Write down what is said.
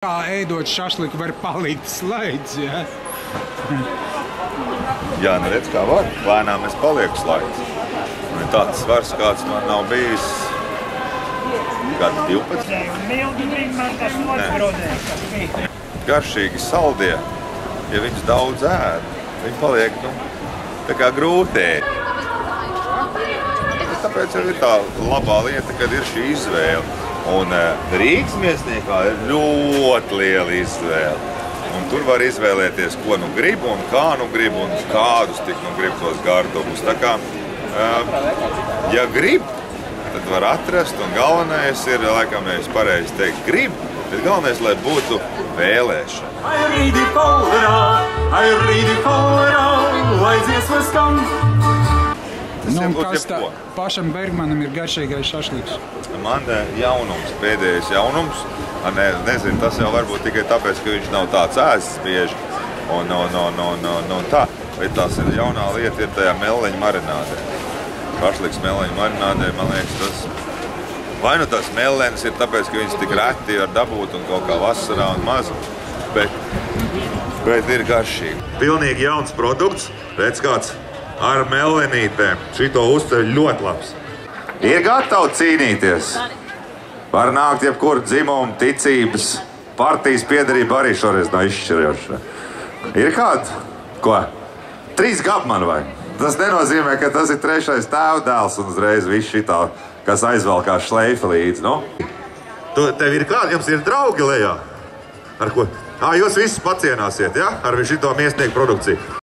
Kā ēdot šašliku var palikt slaids, ja? Jā, nu redz, kā var. Lēnām es palieku slaids. Un tāds svars, kāds man nav bijis, kāds 12. Garšīgi saldie, ja viņus daudz ēd, viņi paliek, tā kā grūti ēd. Tāpēc jau ir tā labā lieta, kad ir šī izvēle. Un Rīgas miesniekā ir ļoti liela izvēle. Un tur var izvēlēties, ko nu grib un kā nu grib un kādus tik nu grib tos gardumus. Tā kā, ja grib, tad var atrast un galvenais ir, laikam nevis pareizi teikt grib, bet galvenais, lai būtu vēlēšana. Lai dziesmas skan. Kas tā pašam Bergmanam ir garšīgais šašliks? Man jaunums, pēdējais jaunums, nezinu, tas jau varbūt tikai tāpēc, ka viņš nav tāds ēsts bieži un tā. Bet tās ir jaunā lieta ir tajā meleņa marinādē. Šašliks meleņa marinādē, man liekas, tas vai nu tas melenis ir tāpēc, ka viņš tik reti var dabūt un kaut kā vasarā un maz, bet ir garšīgi. Pilnīgi jauns produkts, redz kāds ar melenītēm. Šito uzceļ ļoti labs. Ir gatavi cīnīties. Var nākt jebkura dzimuma, ticības, partijas piederība arī šoreiz nav izšķiroša. Ir kāda? Ko? 3 gabmani vai? Tas nenozīmē, ka tas ir 3. tēvdēls un uzreiz viss šitā, kas aizvelkās šleifa līdzi, nu? Tev ir kādi? Jums ir draugi lejā? Ar ko? Jūs visi pacienāsiet, ja? Ar šito miesnieku produkciju.